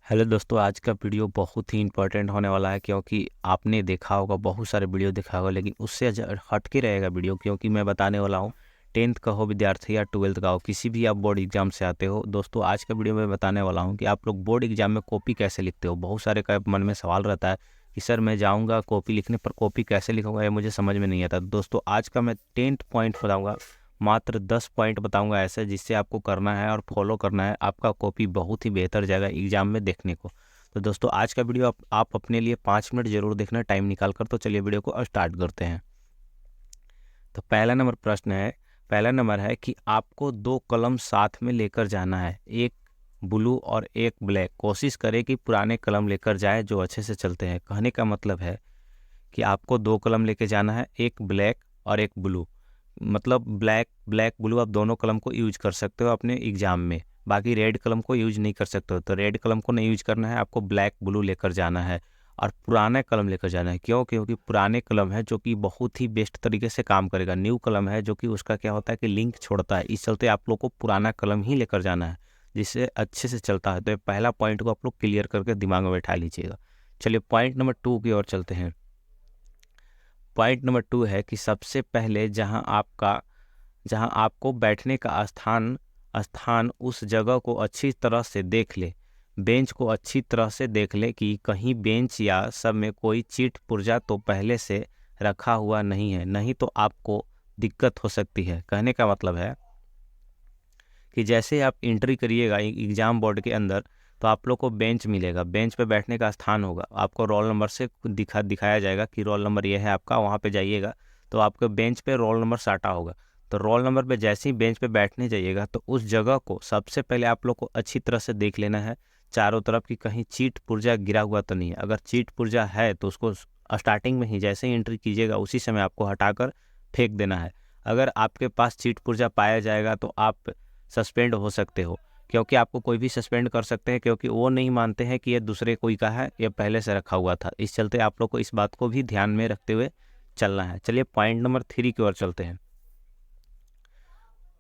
Hello दोस्तों, आज का वीडियो बहुत ही इंपॉर्टेंट होने वाला है क्योंकि आपने देखा होगा, बहुत सारे वीडियो देखा होगा, लेकिन उससे हट के रहेगा वीडियो क्योंकि मैं बताने वाला हूँ। 10th का हो विद्यार्थी या 12th का हो, किसी भी आप बोर्ड एग्जाम से आते हो दोस्तों, आज का वीडियो में बताने वाला हूँ कि आप लोग बोर्ड एग्जाम में कॉपी कैसे लिखते हो। बहुत सारे का मन में सवाल रहता है कि सर मैं जाऊँगा कॉपी लिखने पर कॉपी कैसे लिखूँगा, ये मुझे समझ में नहीं आता। दोस्तों आज का मैं 10 पॉइंट बताऊँगा, मात्र 10 पॉइंट बताऊंगा ऐसे जिससे आपको करना है और फॉलो करना है, आपका कॉपी बहुत ही बेहतर जाएगा एग्जाम में देखने को। तो दोस्तों आज का वीडियो आप अपने लिए 5 मिनट जरूर देखना टाइम निकाल कर। तो चलिए वीडियो को स्टार्ट करते हैं। तो पहला नंबर है कि आपको 2 कलम साथ में लेकर जाना है, एक ब्लू और एक ब्लैक। कोशिश करें कि पुराने कलम लेकर जाए जो अच्छे से चलते हैं। कहने का मतलब है कि आपको 2 कलम लेके जाना है, एक ब्लैक और एक ब्लू। मतलब ब्लैक ब्लैक ब्लू आप दोनों कलम को यूज कर सकते हो अपने एग्जाम में, बाकी रेड कलम को यूज नहीं कर सकते हो। तो रेड कलम को नहीं यूज करना है, आपको ब्लैक ब्लू लेकर जाना है और पुराने कलम लेकर जाना है। क्यों? क्योंकि पुराने कलम है जो कि बहुत ही बेस्ट तरीके से काम करेगा। न्यू कलम है जो कि उसका क्या होता है कि लिंक छोड़ता है, इस चलते आप लोग को पुराना कलम ही लेकर जाना है जिससे अच्छे से चलता है। तो ये पहला पॉइंट को आप लोग क्लियर करके दिमाग में बैठा लीजिएगा। चलिए पॉइंट नंबर 2 की ओर चलते हैं। पॉइंट नंबर 2 है कि सबसे पहले जहां आपको बैठने का स्थान उस जगह को अच्छी तरह से देख ले। बेंच को अच्छी तरह से देख ले कि कहीं बेंच या सब में कोई चीट पुर्जा तो पहले से रखा हुआ नहीं है, नहीं तो आपको दिक्कत हो सकती है। कहने का मतलब है कि जैसे आप एंट्री करिएगा एग्जाम बोर्ड के अंदर तो आप लोग को बेंच मिलेगा, बेंच पे बैठने का स्थान होगा, आपको रोल नंबर से दिखाया जाएगा कि रोल नंबर ये है आपका। वहाँ पे जाइएगा तो आपके बेंच पे रोल नंबर साटा होगा। तो रोल नंबर पे जैसे ही बेंच पे बैठने जाइएगा तो उस जगह को सबसे पहले आप लोग को अच्छी तरह से देख लेना है चारों तरफ कि कहीं चीट पुर्जा गिरा हुआ तो नहीं है। अगर चीट पुर्जा है तो उसको स्टार्टिंग में ही जैसे ही एंट्री कीजिएगा उसी समय आपको हटाकर फेंक देना है। अगर आपके पास चीट पुर्जा पाया जाएगा तो आप सस्पेंड हो सकते हो, क्योंकि आपको कोई भी सस्पेंड कर सकते हैं क्योंकि वो नहीं मानते हैं कि ये दूसरे कोई का है, ये पहले से रखा हुआ था। इस चलते आप लोग को इस बात को भी ध्यान में रखते हुए चलना है। चलिए पॉइंट नंबर 3 की ओर चलते हैं।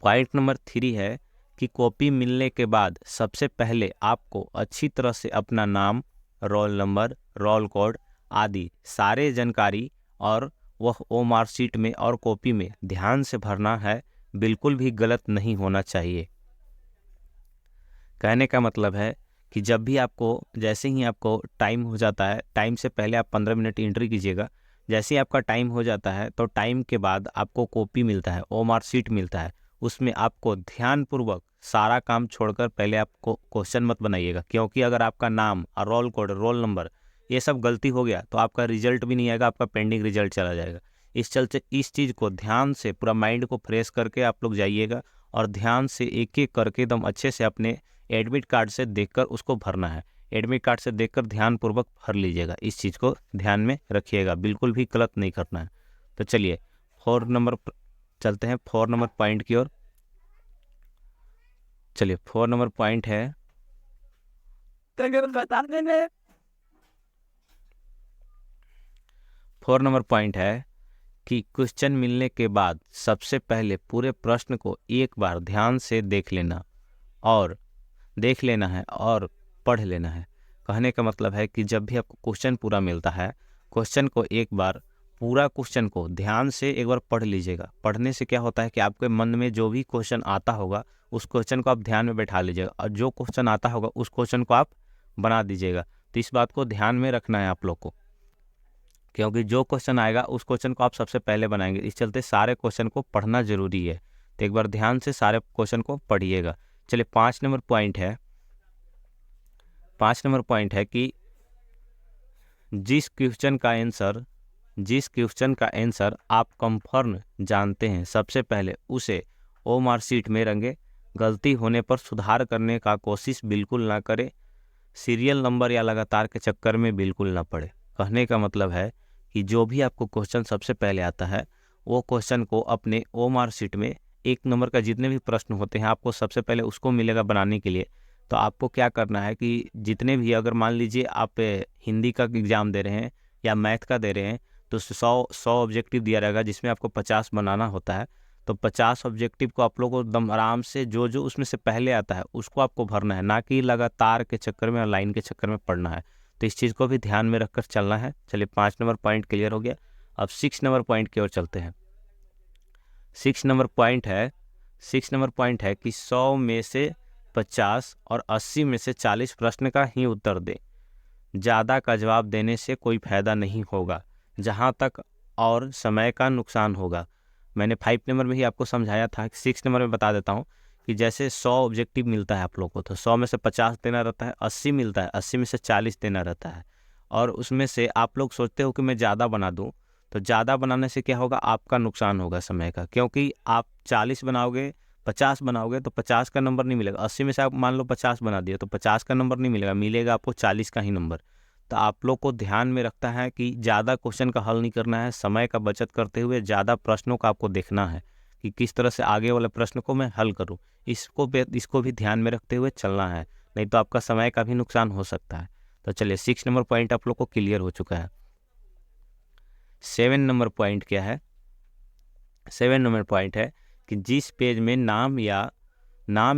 पॉइंट नंबर 3 है कि कॉपी मिलने के बाद सबसे पहले आपको अच्छी तरह से अपना नाम, रोल नंबर, रोल कोड आदि सारे जानकारी और वह ओ मार्कशीट में और कॉपी में ध्यान से भरना है, बिल्कुल भी गलत नहीं होना चाहिए। कहने का मतलब है कि जब भी आपको जैसे ही आपको टाइम हो जाता है, टाइम से पहले आप 15 मिनट एंट्री कीजिएगा। जैसे ही आपका टाइम हो जाता है तो टाइम के बाद आपको कॉपी मिलता है, ओमार शीट मिलता है। उसमें आपको ध्यानपूर्वक सारा काम छोड़कर पहले आपको क्वेश्चन मत बनाइएगा, क्योंकि अगर आपका नाम और रोल कोड, रोल नंबर ये सब गलती हो गया तो आपका रिजल्ट भी नहीं आएगा, आपका पेंडिंग रिजल्ट चला जाएगा। इस चलते इस चीज़ को ध्यान से पूरा माइंड को फ्रेश करके आप लोग जाइएगा और ध्यान से एक एक करके एकदम अच्छे से अपने एडमिट कार्ड से देखकर उसको भरना है। एडमिट कार्ड से देखकर ध्यानपूर्वक भर लीजिएगा, इस चीज़ को ध्यान में रखिएगा, बिल्कुल भी गलत नहीं करना है। तो चलिए 4 नंबर चलते हैं, 4 नंबर पॉइंट की ओर। चलिए 4 नंबर पॉइंट है, बता देंगे। 4 नंबर पॉइंट है कि क्वेश्चन मिलने के बाद सबसे पहले पूरे प्रश्न को एक बार ध्यान से देख लेना और पढ़ लेना है। कहने का मतलब है कि जब भी आपको क्वेश्चन पूरा मिलता है, क्वेश्चन को एक बार पूरा क्वेश्चन को ध्यान से एक बार पढ़ लीजिएगा। पढ़ने से क्या होता है कि आपके मन में जो भी क्वेश्चन आता होगा उस क्वेश्चन को आप ध्यान में बैठा लीजिएगा और जो क्वेश्चन आता होगा उस क्वेश्चन को आप बना दीजिएगा। तो इस बात को ध्यान में रखना है आप लोग को, क्योंकि जो क्वेश्चन आएगा उस क्वेश्चन को आप सबसे पहले बनाएंगे। इस चलते सारे क्वेश्चन को पढ़ना जरूरी है। तो एक बार ध्यान से सारे क्वेश्चन को पढ़िएगा। चलिए 5 नंबर पॉइंट है, 5 नंबर पॉइंट है कि जिस क्वेश्चन का आंसर आप कंफर्म जानते हैं, सबसे पहले उसे ओ मार्कशीट में रंगे। गलती होने पर सुधार करने का कोशिश बिल्कुल ना करें। सीरियल नंबर या लगातार के चक्कर में बिल्कुल ना पड़े। कहने का मतलब है कि जो भी आपको क्वेश्चन सबसे पहले आता है वो क्वेश्चन को अपने ओ मार्कशीट में 1 नंबर का जितने भी प्रश्न होते हैं आपको सबसे पहले उसको मिलेगा बनाने के लिए। तो आपको क्या करना है कि जितने भी, अगर मान लीजिए आप हिंदी का एग्ज़ाम दे रहे हैं या मैथ का दे रहे हैं तो 100 ऑब्जेक्टिव दिया रहेगा जिसमें आपको 50 बनाना होता है। तो 50 ऑब्जेक्टिव को आप लोग को एकदम आराम से जो जो उसमें से पहले आता है उसको आपको भरना है, ना कि लगातार के चक्कर में और लाइन के चक्कर में पढ़ना है। तो इस चीज़ को भी ध्यान में रखकर चलना है। चलिए 5 नंबर पॉइंट क्लियर हो गया। अब 6 नंबर पॉइंट की ओर चलते हैं। 6 नंबर पॉइंट है कि 100 में से 50 और 80 में से 40 प्रश्न का ही उत्तर दें। ज़्यादा का जवाब देने से कोई फायदा नहीं होगा, जहाँ तक और समय का नुकसान होगा। मैंने 5 नंबर में ही आपको समझाया था। 6 नंबर में बता देता हूँ कि जैसे 100 ऑब्जेक्टिव मिलता है आप लोग को, तो 100 में से 50 देना रहता है, 80 मिलता है, 80 में से 40 देना रहता है। और उसमें से आप लोग सोचते हो कि मैं ज़्यादा बना दूँ, तो ज़्यादा बनाने से क्या होगा, आपका नुकसान होगा समय का, क्योंकि आप 40 बनाओगे, 50 बनाओगे तो 50 का नंबर नहीं मिलेगा। 80 में से आप मान लो 50 बना दिए तो 50 का नंबर नहीं मिलेगा, मिलेगा आपको 40 का ही नंबर। तो आप लोग को ध्यान में रखता है कि ज़्यादा क्वेश्चन का हल नहीं करना है, समय का बचत करते हुए ज़्यादा प्रश्नों का आपको देखना है कि किस तरह से आगे वाले प्रश्न को मैं हल करूं। इसको भी ध्यान में रखते हुए चलना है, नहीं तो आपका समय का भी नुकसान हो सकता है। तो चलिए 6 नंबर पॉइंट आप लोग को क्लियर हो चुका है। 7 नंबर पॉइंट क्या है? 7 नंबर पॉइंट है कि जिस पेज में नाम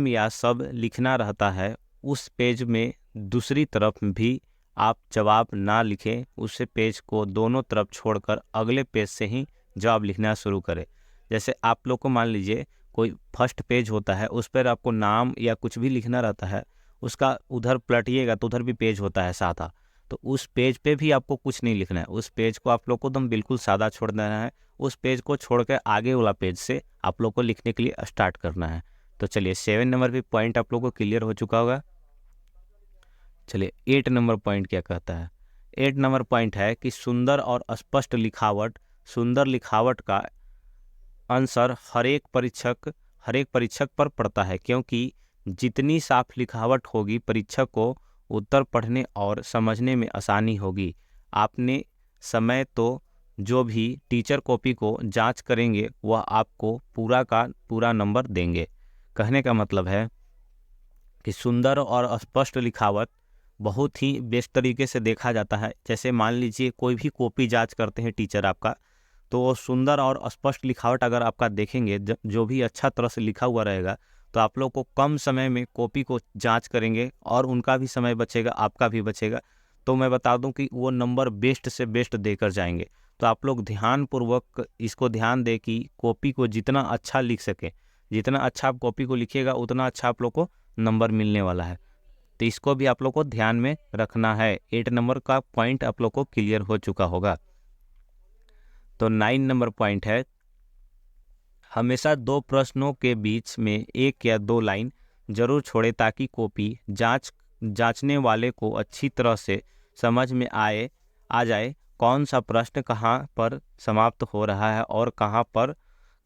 या सब लिखना रहता है, उस पेज में दूसरी तरफ भी आप जवाब ना लिखें, उस पेज को दोनों तरफ छोड़कर अगले पेज से ही जवाब लिखना शुरू करें। जैसे आप लोग को मान लीजिए कोई फर्स्ट पेज होता है, उस पर आपको नाम या कुछ भी लिखना रहता है, उसका उधर पलटिएगा तो उधर भी पेज होता है सादा, तो उस पेज पे भी आपको कुछ नहीं लिखना है। उस पेज को आप लोग को एकदम बिल्कुल सादा छोड़ देना है। उस पेज को छोड़ के आगे वाला पेज से आप लोग को लिखने के लिए स्टार्ट करना है। तो चलिए 7 नंबर भी पॉइंट आप लोग को क्लियर हो चुका होगा। चलिए 8 नंबर पॉइंट क्या कहता है? 8 नंबर पॉइंट है कि सुंदर लिखावट का आंसर हर एक परीक्षक पर पड़ता है, क्योंकि जितनी साफ लिखावट होगी परीक्षक को उत्तर पढ़ने और समझने में आसानी होगी। आपने समय तो जो भी टीचर कॉपी को जांच करेंगे वह आपको पूरा का पूरा नंबर देंगे। कहने का मतलब है कि सुंदर और स्पष्ट लिखावट बहुत ही बेस्ट तरीके से देखा जाता है। जैसे मान लीजिए कोई भी कॉपी जांच करते हैं टीचर आपका, तो वो सुंदर और स्पष्ट लिखावट अगर आपका देखेंगे, जो भी अच्छा तरह से लिखा हुआ रहेगा, तो आप लोग को कम समय में कॉपी को जांच करेंगे और उनका भी समय बचेगा, आपका भी बचेगा। तो मैं बता दूं कि वो नंबर बेस्ट से बेस्ट देकर जाएंगे। तो आप लोग ध्यानपूर्वक इसको ध्यान दें कि कॉपी को जितना अच्छा लिख सके, जितना अच्छा आप कॉपी को लिखिएगा उतना अच्छा आप लोग को नंबर मिलने वाला है। तो इसको भी आप लोग को ध्यान में रखना है। 8 नंबर का पॉइंट आप लोग को क्लियर हो चुका होगा। तो 9 नंबर पॉइंट है, हमेशा दो प्रश्नों के बीच में 1 या 2 लाइन जरूर छोड़े, ताकि कॉपी जांचने वाले को अच्छी तरह से समझ में आ जाए कौन सा प्रश्न कहाँ पर समाप्त हो रहा है और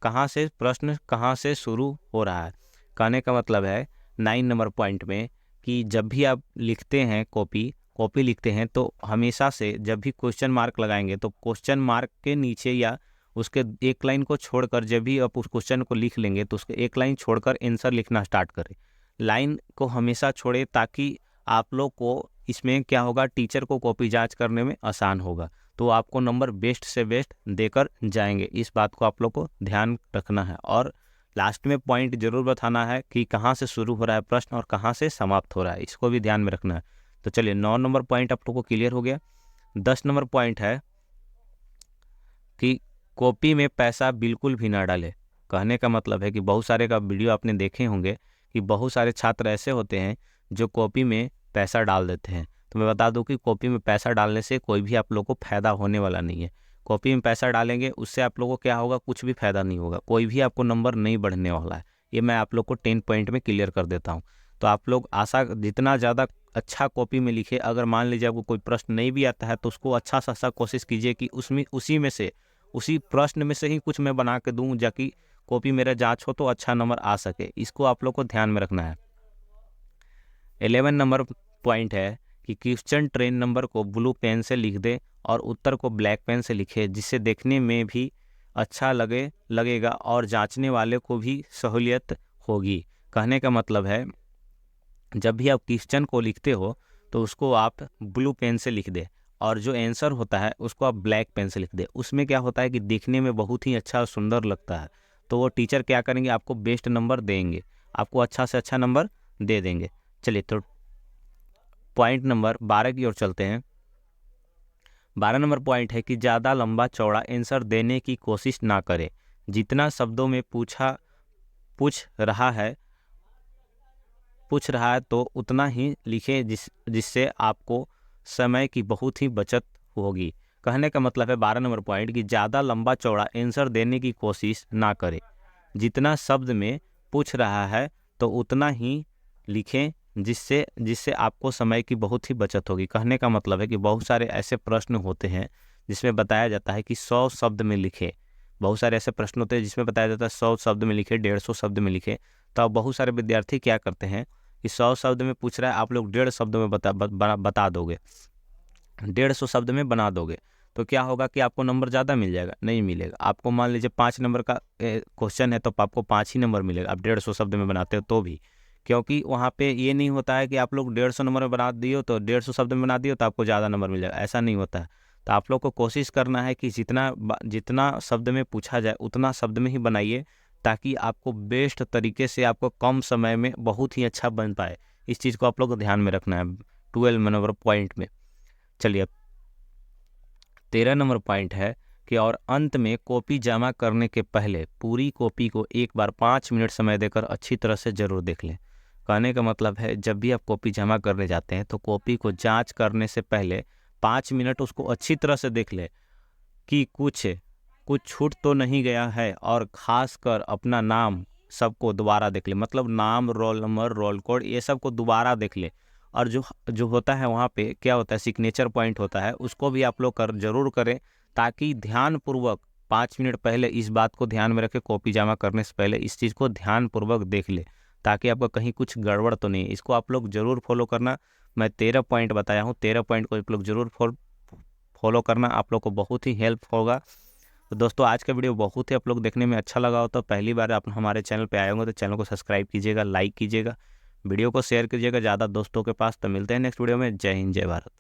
कहाँ से प्रश्न कहाँ से शुरू हो रहा है। कहने का मतलब है 9 नंबर पॉइंट में कि जब भी आप लिखते हैं कॉपी लिखते हैं, तो हमेशा से जब भी क्वेश्चन मार्क लगाएंगे तो क्वेश्चन मार्क के नीचे या उसके एक लाइन को छोड़कर जब भी आप उस क्वेश्चन को लिख लेंगे तो उसके एक लाइन छोड़कर आंसर लिखना स्टार्ट करें। लाइन को हमेशा छोड़े, ताकि आप लोग को इसमें क्या होगा, टीचर को कॉपी जांच करने में आसान होगा, तो आपको नंबर बेस्ट से बेस्ट देकर जाएंगे। इस बात को आप लोग को ध्यान रखना है और लास्ट में पॉइंट जरूर बताना है कि कहाँ से शुरू हो रहा है प्रश्न और कहाँ से समाप्त हो रहा है, इसको भी ध्यान में रखना है। तो चलिए 9 नंबर पॉइंट आप लोग को क्लियर हो गया। 10 नंबर पॉइंट है कि कॉपी में पैसा बिल्कुल भी ना डाले। कहने का मतलब है कि बहुत सारे का वीडियो आपने देखे होंगे कि बहुत सारे छात्र ऐसे होते हैं जो कॉपी में पैसा डाल देते हैं। तो मैं बता दूं कि कॉपी में पैसा डालने से कोई भी आप लोग को फायदा होने वाला नहीं है। कॉपी में पैसा डालेंगे उससे आप लोगों को क्या होगा, कुछ भी फायदा नहीं होगा, कोई भी आपको नंबर नहीं बढ़ने वाला है। ये मैं आप लोग को 10 पॉइंट में क्लियर कर देता हूँ। तो आप लोग जितना ज़्यादा अच्छा कॉपी में लिखे। अगर मान लीजिए आपको कोई प्रश्न नहीं भी आता है तो उसको अच्छा सा कोशिश कीजिए कि उसी प्रश्न में से ही कुछ मैं बना के दूं, जाकि कॉपी मेरा जांच हो तो अच्छा नंबर आ सके। इसको आप लोग को ध्यान में रखना है। 11 नंबर पॉइंट है कि क्वेश्चन ट्रेन नंबर को ब्लू पेन से लिख दे और उत्तर को ब्लैक पेन से लिखे, जिससे देखने में भी अच्छा लगेगा और जांचने वाले को भी सहूलियत होगी। कहने का मतलब है जब भी आप क्वेश्चन को लिखते हो तो उसको आप ब्लू पेन से लिख दे और जो आंसर होता है उसको आप ब्लैक पेन से लिख दे। उसमें क्या होता है कि देखने में बहुत ही अच्छा और सुंदर लगता है। तो वो टीचर क्या करेंगे, आपको बेस्ट नंबर देंगे, आपको अच्छा से अच्छा नंबर दे देंगे। चलिए तो पॉइंट नंबर 12 की ओर चलते हैं। 12 नंबर पॉइंट है कि ज़्यादा लंबा चौड़ा आंसर देने की कोशिश ना करें। जितना शब्दों में पूछ रहा है तो उतना ही लिखें जिससे आपको समय की बहुत ही बचत होगी। कहने का मतलब है 12 नंबर पॉइंट कि ज़्यादा लंबा चौड़ा आंसर देने की कोशिश ना करें। जितना शब्द में पूछ रहा है तो उतना ही लिखें जिससे आपको समय की बहुत ही बचत होगी। कहने का मतलब है कि बहुत सारे ऐसे प्रश्न होते हैं जिसमें बताया जाता है कि 100 शब्द में लिखे। बहुत सारे ऐसे प्रश्न होते हैं जिसमें बताया जाता है 100 शब्द में लिखे, 150 शब्द में लिखे। तो अब बहुत सारे विद्यार्थी क्या करते हैं कि 100 शब्द में पूछ रहा है, आप लोग 150 शब्द में बता दोगे, 150 शब्द में बना दोगे, तो क्या होगा कि आपको नंबर ज़्यादा मिल जाएगा? नहीं मिलेगा। आपको मान लीजिए 5 नंबर का क्वेश्चन है तो आपको 5 ही नंबर मिलेगा, आप 150 शब्द में बनाते हो तो भी, क्योंकि वहाँ पे ये नहीं होता है कि आप लोग 150 नंबर में बना दियो तो 150 शब्द में बना दियो तो आपको ज़्यादा नंबर मिल जाएगा, ऐसा नहीं होता है। तो आप लोग को कोशिश करना है कि जितना शब्द में पूछा जाए उतना शब्द में ही बनाइए, ताकि आपको बेस्ट तरीके से आपको कम समय में बहुत ही अच्छा बन पाए। इस चीज़ को आप लोग को ध्यान में रखना है 12 नंबर पॉइंट में। चलिए अब 13 नंबर पॉइंट है कि और अंत में कॉपी जमा करने के पहले पूरी कॉपी को एक बार 5 मिनट समय देकर अच्छी तरह से ज़रूर देख लें। कहने का मतलब है जब भी आप कॉपी जमा करने जाते हैं तो कॉपी को जांच करने से पहले 5 मिनट उसको अच्छी तरह से देख लें कि कुछ छूट तो नहीं गया है, और ख़ासकर अपना नाम सबको दोबारा देख ले, मतलब नाम, रोल नंबर, रोल कोड, ये सब को दोबारा देख ले। और जो होता है वहाँ पे क्या होता है, सिग्नेचर पॉइंट होता है, उसको भी आप लोग ज़रूर करें, ताकि ध्यानपूर्वक 5 मिनट पहले इस बात को ध्यान में रखें, कॉपी जमा करने से पहले इस चीज़ को ध्यानपूर्वक देख ले, ताकि आपका कहीं कुछ गड़बड़ तो नहीं है। इसको आप लोग ज़रूर फॉलो करना। मैं 13 पॉइंट बताया हूँ, 13 पॉइंट को आप लोग ज़रूर फॉलो करना, आप लोग को बहुत ही हेल्प होगा। तो दोस्तों आज का वीडियो बहुत ही आप लोग देखने में अच्छा लगा हो तो पहली बार आप हमारे चैनल पे आए होंगे तो चैनल को सब्सक्राइब कीजिएगा, लाइक कीजिएगा, वीडियो को शेयर कीजिएगा ज़्यादा दोस्तों के पास। तो मिलते हैं नेक्स्ट वीडियो में। जय हिंद, जय भारत।